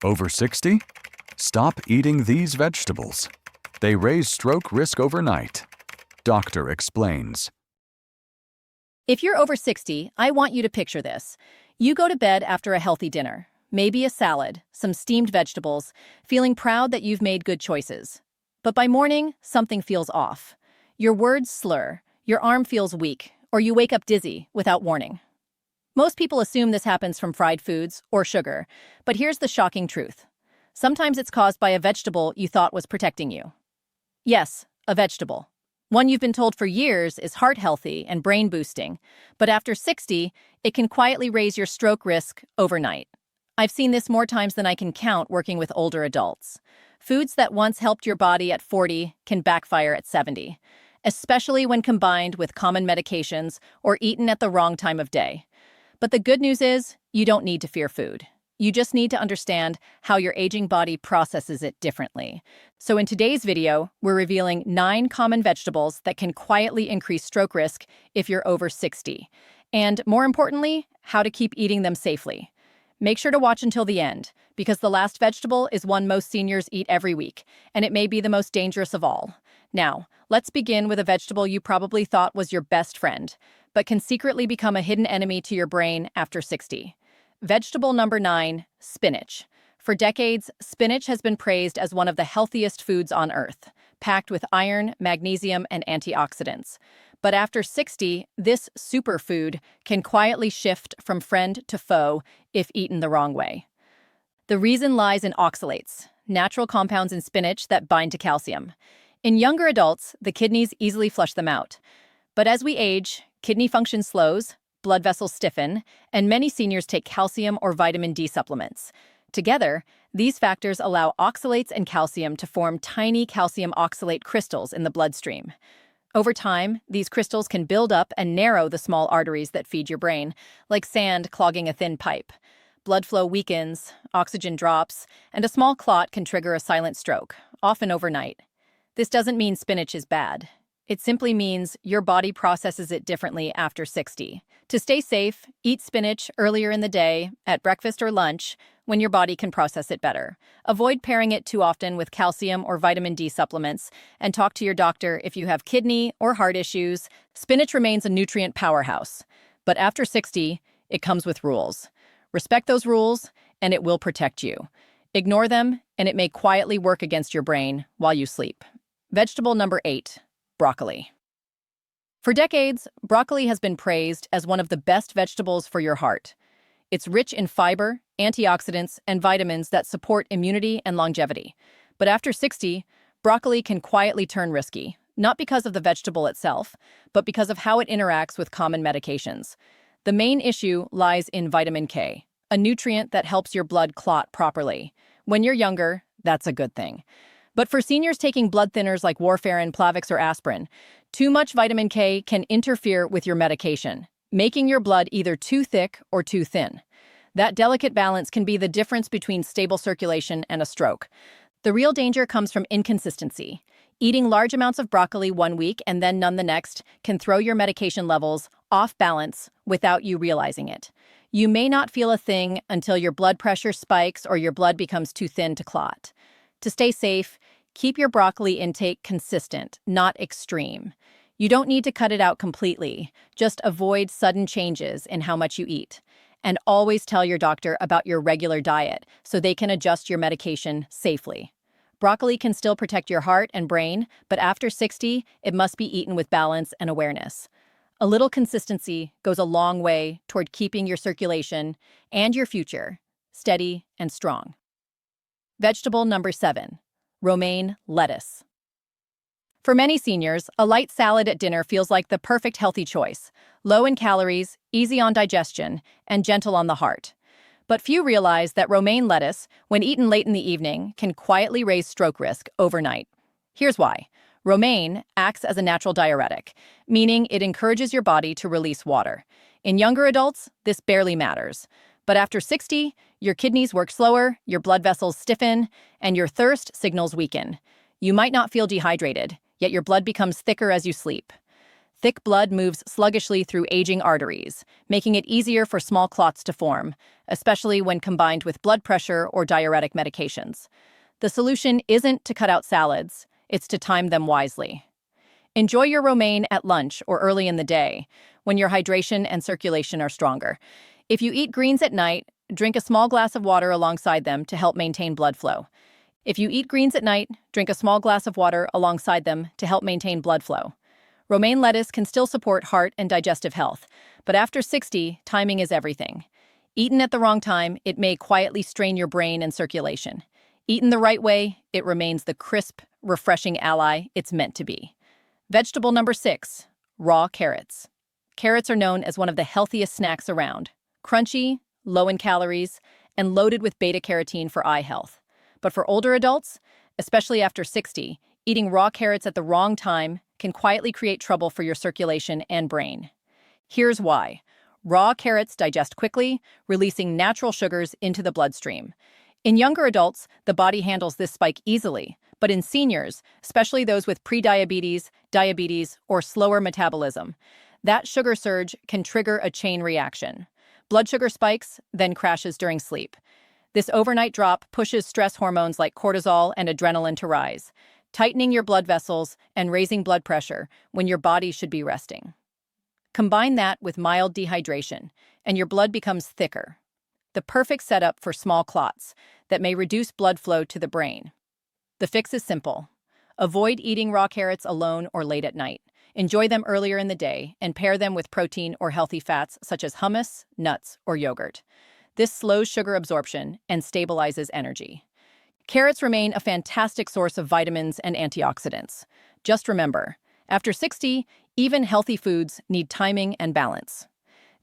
Over 60? Stop eating these vegetables. They raise stroke risk overnight. Doctor explains. If you're over 60, I want you to picture this. You go to bed after a healthy dinner, maybe a salad, some steamed vegetables, feeling proud that you've made good choices. But by morning, something feels off. Your words slur, your arm feels weak, or you wake up dizzy without warning. Most people assume this happens from fried foods or sugar, but here's the shocking truth. Sometimes it's caused by a vegetable you thought was protecting you. Yes, a vegetable. One you've been told for years is heart-healthy and brain-boosting, but after 60, it can quietly raise your stroke risk overnight. I've seen this more times than I can count working with older adults. Foods that once helped your body at 40 can backfire at 70, especially when combined with common medications or eaten at the wrong time of day. But the good news is, you don't need to fear food. You just need to understand how your aging body processes it differently. So in today's video, we're revealing 9 common vegetables that can quietly increase stroke risk if you're over 60. And more importantly, how to keep eating them safely. Make sure to watch until the end, because the last vegetable is one most seniors eat every week, and it may be the most dangerous of all. Now, let's begin with a vegetable you probably thought was your best friend, but can secretly become a hidden enemy to your brain after 60. Vegetable number 9, spinach. For decades, spinach has been praised as one of the healthiest foods on earth, packed with iron, magnesium, and antioxidants. But after 60, this superfood can quietly shift from friend to foe if eaten the wrong way. The reason lies in oxalates, natural compounds in spinach that bind to calcium. In younger adults, the kidneys easily flush them out. But as we age, kidney function slows, blood vessels stiffen, and many seniors take calcium or vitamin D supplements. Together, these factors allow oxalates and calcium to form tiny calcium oxalate crystals in the bloodstream. Over time, these crystals can build up and narrow the small arteries that feed your brain, like sand clogging a thin pipe. Blood flow weakens, oxygen drops, and a small clot can trigger a silent stroke, often overnight. This doesn't mean spinach is bad. It simply means your body processes it differently after 60. To stay safe, eat spinach earlier in the day, at breakfast or lunch, when your body can process it better. Avoid pairing it too often with calcium or vitamin D supplements, and talk to your doctor if you have kidney or heart issues. Spinach remains a nutrient powerhouse, but after 60, it comes with rules. Respect those rules, and it will protect you. Ignore them, and it may quietly work against your brain while you sleep. Vegetable number 8. Broccoli. For decades, broccoli has been praised as one of the best vegetables for your heart. It's rich in fiber, antioxidants, and vitamins that support immunity and longevity. But after 60, broccoli can quietly turn risky, not because of the vegetable itself, but because of how it interacts with common medications. The main issue lies in vitamin K, a nutrient that helps your blood clot properly. When you're younger, that's a good thing. But for seniors taking blood thinners like warfarin, Plavix, or aspirin, too much vitamin K can interfere with your medication, making your blood either too thick or too thin. That delicate balance can be the difference between stable circulation and a stroke. The real danger comes from inconsistency. Eating large amounts of broccoli one week and then none the next can throw your medication levels off balance without you realizing it. You may not feel a thing until your blood pressure spikes or your blood becomes too thin to clot. To stay safe, keep your broccoli intake consistent, not extreme. You don't need to cut it out completely. Just avoid sudden changes in how much you eat. And always tell your doctor about your regular diet so they can adjust your medication safely. Broccoli can still protect your heart and brain, but after 60, it must be eaten with balance and awareness. A little consistency goes a long way toward keeping your circulation and your future steady and strong. Vegetable number 7, romaine lettuce. For many seniors, a light salad at dinner feels like the perfect healthy choice, low in calories, easy on digestion, and gentle on the heart. But few realize that romaine lettuce, when eaten late in the evening, can quietly raise stroke risk overnight. Here's why. Romaine acts as a natural diuretic, meaning it encourages your body to release water. In younger adults, this barely matters. But after 60, your kidneys work slower, your blood vessels stiffen, and your thirst signals weaken. You might not feel dehydrated, yet your blood becomes thicker as you sleep. Thick blood moves sluggishly through aging arteries, making it easier for small clots to form, especially when combined with blood pressure or diuretic medications. The solution isn't to cut out salads, it's to time them wisely. Enjoy your romaine at lunch or early in the day, when your hydration and circulation are stronger. If you eat greens at night, drink a small glass of water alongside them to help maintain blood flow. If you eat greens at night, drink a small glass of water alongside them to help maintain blood flow. Romaine lettuce can still support heart and digestive health, but after 60, timing is everything. Eaten at the wrong time, it may quietly strain your brain and circulation. Eaten the right way, it remains the crisp, refreshing ally it's meant to be. Vegetable number 6, raw carrots. Carrots are known as one of the healthiest snacks around. Crunchy, low in calories, and loaded with beta-carotene for eye health. But for older adults, especially after 60, eating raw carrots at the wrong time can quietly create trouble for your circulation and brain. Here's why. Raw carrots digest quickly, releasing natural sugars into the bloodstream. In younger adults, the body handles this spike easily, but in seniors, especially those with prediabetes, diabetes, or slower metabolism, that sugar surge can trigger a chain reaction. Blood sugar spikes, then crashes during sleep. This overnight drop pushes stress hormones like cortisol and adrenaline to rise, tightening your blood vessels and raising blood pressure when your body should be resting. Combine that with mild dehydration, and your blood becomes thicker. The perfect setup for small clots that may reduce blood flow to the brain. The fix is simple. Avoid eating raw carrots alone or late at night. Enjoy them earlier in the day and pair them with protein or healthy fats such as hummus, nuts, or yogurt. This slows sugar absorption and stabilizes energy. Carrots remain a fantastic source of vitamins and antioxidants. Just remember, after 60, even healthy foods need timing and balance.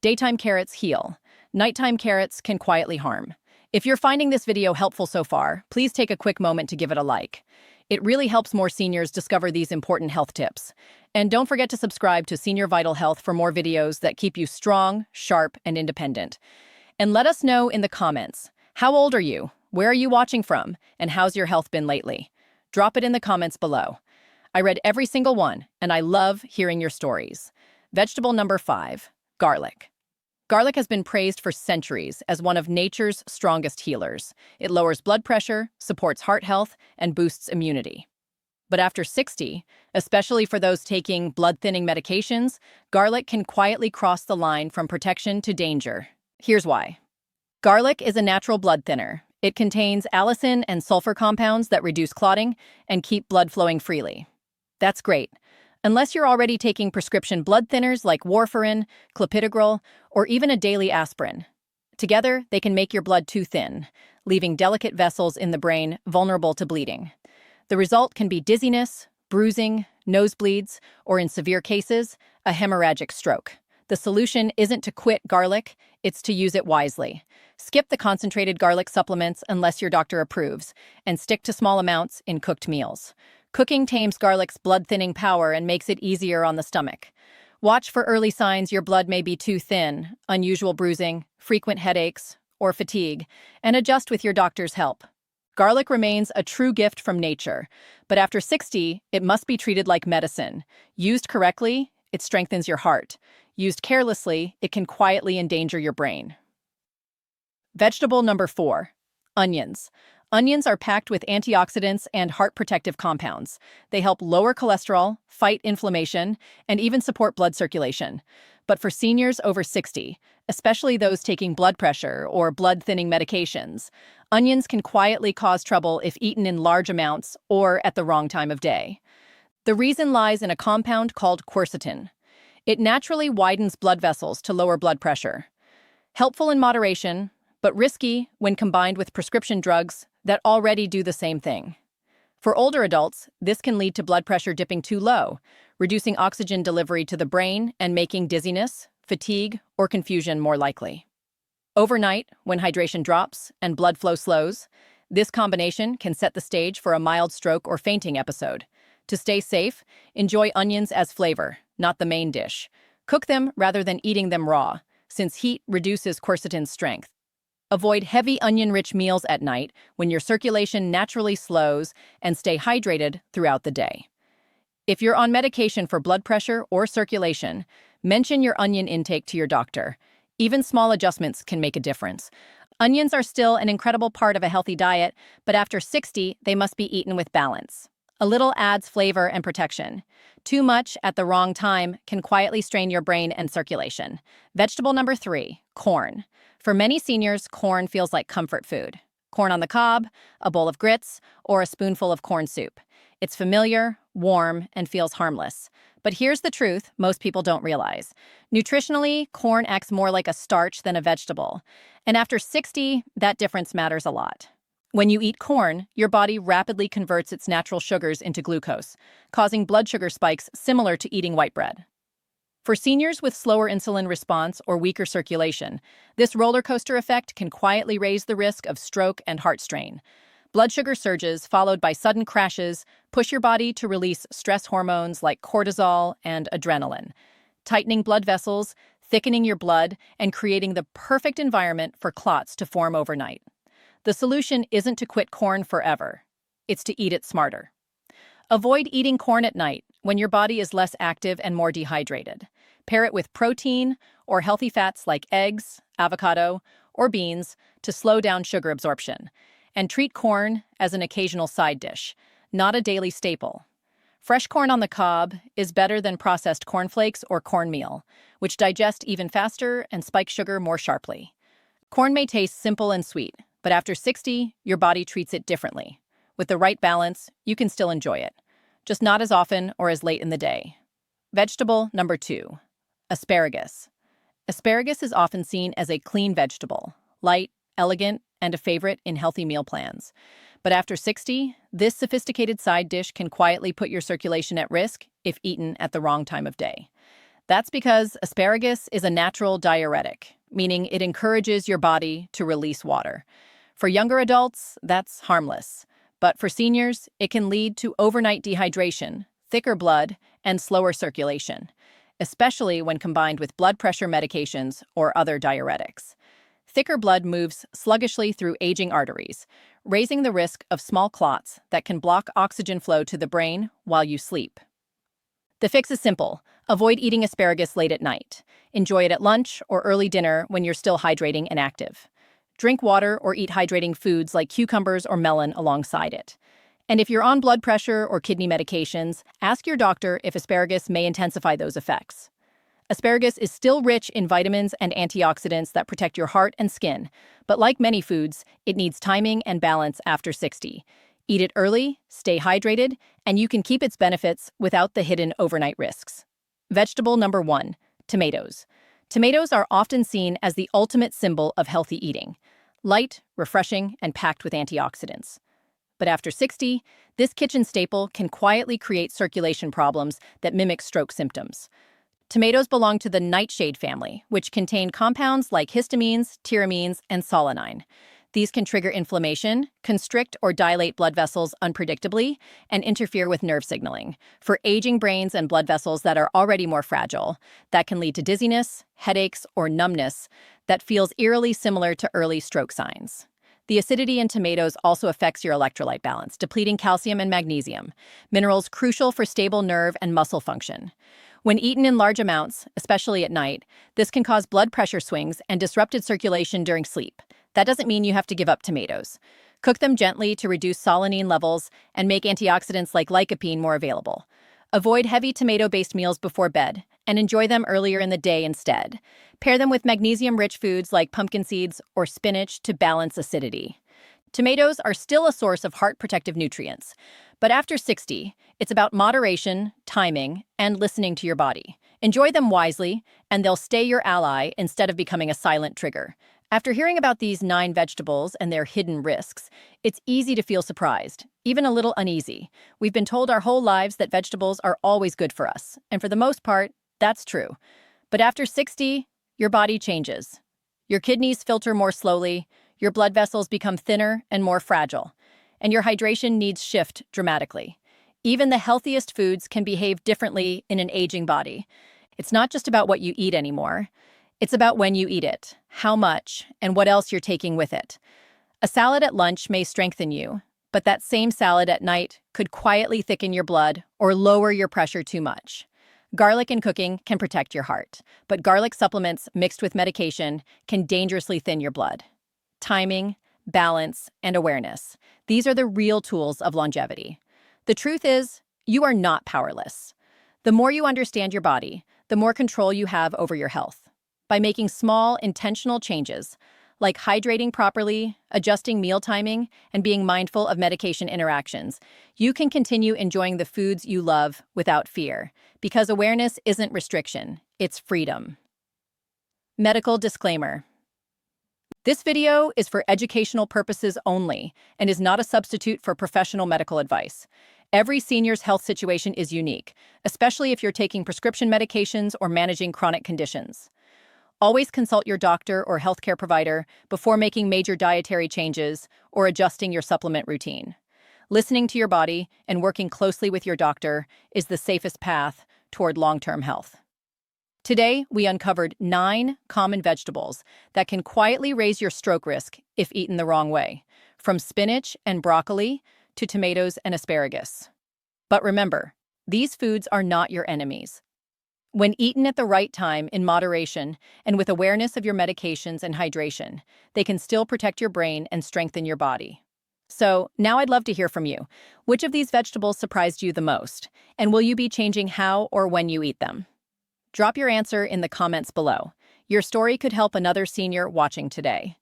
Daytime carrots heal. Nighttime carrots can quietly harm. If you're finding this video helpful so far, please take a quick moment to give it a like. It really helps more seniors discover these important health tips. And don't forget to subscribe to Senior Vital Health for more videos that keep you strong, sharp, and independent. And let us know in the comments, how old are you? Where are you watching from? And how's your health been lately? Drop it in the comments below. I read every single one, and I love hearing your stories. Vegetable number 5, garlic. Garlic has been praised for centuries as one of nature's strongest healers. It lowers blood pressure, supports heart health, and boosts immunity. But after 60, especially for those taking blood-thinning medications, garlic can quietly cross the line from protection to danger. Here's why. Garlic is a natural blood thinner. It contains allicin and sulfur compounds that reduce clotting and keep blood flowing freely. That's great, unless you're already taking prescription blood thinners like warfarin, clopidogrel, or even a daily aspirin. Together, they can make your blood too thin, leaving delicate vessels in the brain vulnerable to bleeding. The result can be dizziness, bruising, nosebleeds, or in severe cases, a hemorrhagic stroke. The solution isn't to quit garlic, it's to use it wisely. Skip the concentrated garlic supplements unless your doctor approves, and stick to small amounts in cooked meals. Cooking tames garlic's blood-thinning power and makes it easier on the stomach. Watch for early signs your blood may be too thin, unusual bruising, frequent headaches, or fatigue, and adjust with your doctor's help. Garlic remains a true gift from nature, but after 60, it must be treated like medicine. Used correctly, it strengthens your heart. Used carelessly, it can quietly endanger your brain. Vegetable number 4, onions. Onions are packed with antioxidants and heart-protective compounds. They help lower cholesterol, fight inflammation, and even support blood circulation. But for seniors over 60, especially those taking blood pressure or blood-thinning medications, onions can quietly cause trouble if eaten in large amounts or at the wrong time of day. The reason lies in a compound called quercetin. It naturally widens blood vessels to lower blood pressure. Helpful in moderation, but risky when combined with prescription drugs that already do the same thing. For older adults, this can lead to blood pressure dipping too low, reducing oxygen delivery to the brain and making dizziness, fatigue, or confusion more likely. Overnight, when hydration drops and blood flow slows, this combination can set the stage for a mild stroke or fainting episode. To stay safe, enjoy onions as flavor, not the main dish. Cook them rather than eating them raw, since heat reduces quercetin's strength. Avoid heavy onion-rich meals at night when your circulation naturally slows, and stay hydrated throughout the day. If you're on medication for blood pressure or circulation, mention your onion intake to your doctor. Even small adjustments can make a difference. Onions are still an incredible part of a healthy diet, but after 60, they must be eaten with balance. A little adds flavor and protection. Too much at the wrong time can quietly strain your brain and circulation. Vegetable number 3, corn. For many seniors, corn feels like comfort food. Corn on the cob, a bowl of grits, or a spoonful of corn soup. It's familiar, warm, and feels harmless. But here's the truth most people don't realize. Nutritionally, corn acts more like a starch than a vegetable. And after 60, that difference matters a lot. When you eat corn, your body rapidly converts its natural sugars into glucose, causing blood sugar spikes similar to eating white bread. For seniors with slower insulin response or weaker circulation, this roller coaster effect can quietly raise the risk of stroke and heart strain. Blood sugar surges, followed by sudden crashes, push your body to release stress hormones like cortisol and adrenaline, tightening blood vessels, thickening your blood, and creating the perfect environment for clots to form overnight. The solution isn't to quit corn forever. It's to eat it smarter. Avoid eating corn at night when your body is less active and more dehydrated. Pair it with protein or healthy fats like eggs, avocado, or beans to slow down sugar absorption. And treat corn as an occasional side dish, not a daily staple. Fresh corn on the cob is better than processed cornflakes or cornmeal, which digest even faster and spike sugar more sharply. Corn may taste simple and sweet, but after 60, your body treats it differently. With the right balance, you can still enjoy it, just not as often or as late in the day. Vegetable number 2, asparagus. Asparagus is often seen as a clean vegetable, light, elegant, and a favorite in healthy meal plans. But after 60, this sophisticated side dish can quietly put your circulation at risk if eaten at the wrong time of day. That's because asparagus is a natural diuretic, meaning it encourages your body to release water. For younger adults, that's harmless. But for seniors, it can lead to overnight dehydration, thicker blood, and slower circulation, especially when combined with blood pressure medications or other diuretics. Thicker blood moves sluggishly through aging arteries, raising the risk of small clots that can block oxygen flow to the brain while you sleep. The fix is simple. Avoid eating asparagus late at night. Enjoy it at lunch or early dinner when you're still hydrating and active. Drink water or eat hydrating foods like cucumbers or melon alongside it. And if you're on blood pressure or kidney medications, ask your doctor if asparagus may intensify those effects. Asparagus is still rich in vitamins and antioxidants that protect your heart and skin, but like many foods, it needs timing and balance after 60. Eat it early, stay hydrated, and you can keep its benefits without the hidden overnight risks. Vegetable number 1, tomatoes. Tomatoes are often seen as the ultimate symbol of healthy eating, light, refreshing, and packed with antioxidants. But after 60, this kitchen staple can quietly create circulation problems that mimic stroke symptoms. Tomatoes belong to the nightshade family, which contain compounds like histamines, tyramines, and solanine. These can trigger inflammation, constrict or dilate blood vessels unpredictably, and interfere with nerve signaling. For aging brains and blood vessels that are already more fragile, that can lead to dizziness, headaches, or numbness that feels eerily similar to early stroke signs. The acidity in tomatoes also affects your electrolyte balance, depleting calcium and magnesium, minerals crucial for stable nerve and muscle function. When eaten in large amounts, especially at night, this can cause blood pressure swings and disrupted circulation during sleep. That doesn't mean you have to give up tomatoes. Cook them gently to reduce solanine levels and make antioxidants like lycopene more available. Avoid heavy tomato-based meals before bed and enjoy them earlier in the day instead. Pair them with magnesium-rich foods like pumpkin seeds or spinach to balance acidity. Tomatoes are still a source of heart-protective nutrients, but after 60, it's about moderation, timing, and listening to your body. Enjoy them wisely, and they'll stay your ally instead of becoming a silent trigger. After hearing about these 9 vegetables and their hidden risks, it's easy to feel surprised, even a little uneasy. We've been told our whole lives that vegetables are always good for us, and for the most part, that's true. But after 60, your body changes. Your kidneys filter more slowly, your blood vessels become thinner and more fragile, and your hydration needs shift dramatically. Even the healthiest foods can behave differently in an aging body. It's not just about what you eat anymore. It's about when you eat it, how much, and what else you're taking with it. A salad at lunch may strengthen you, but that same salad at night could quietly thicken your blood or lower your pressure too much. Garlic in cooking can protect your heart, but garlic supplements mixed with medication can dangerously thin your blood. Timing, balance, and awareness. These are the real tools of longevity. The truth is, you are not powerless. The more you understand your body, the more control you have over your health. By making small, intentional changes, like hydrating properly, adjusting meal timing, and being mindful of medication interactions, you can continue enjoying the foods you love without fear, because awareness isn't restriction, it's freedom. Medical disclaimer. This video is for educational purposes only and is not a substitute for professional medical advice. Every senior's health situation is unique, especially if you're taking prescription medications or managing chronic conditions. Always consult your doctor or healthcare provider before making major dietary changes or adjusting your supplement routine. Listening to your body and working closely with your doctor is the safest path toward long-term health. Today, we uncovered 9 common vegetables that can quietly raise your stroke risk if eaten the wrong way, from spinach and broccoli to tomatoes and asparagus. But remember, these foods are not your enemies. When eaten at the right time, in moderation, and with awareness of your medications and hydration, they can still protect your brain and strengthen your body. So, now I'd love to hear from you. Which of these vegetables surprised you the most? And will you be changing how or when you eat them? Drop your answer in the comments below. Your story could help another senior watching today.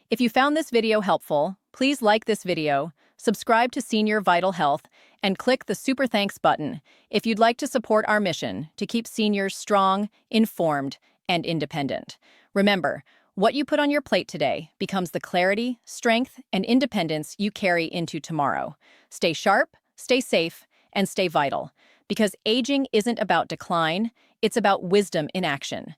If you found this video helpful, please like this video, subscribe to Senior Vital Health, and click the Super Thanks button if you'd like to support our mission to keep seniors strong, informed, and independent. Remember, what you put on your plate today becomes the clarity, strength, and independence you carry into tomorrow. Stay sharp, stay safe, and stay vital. Because aging isn't about decline, it's about wisdom in action.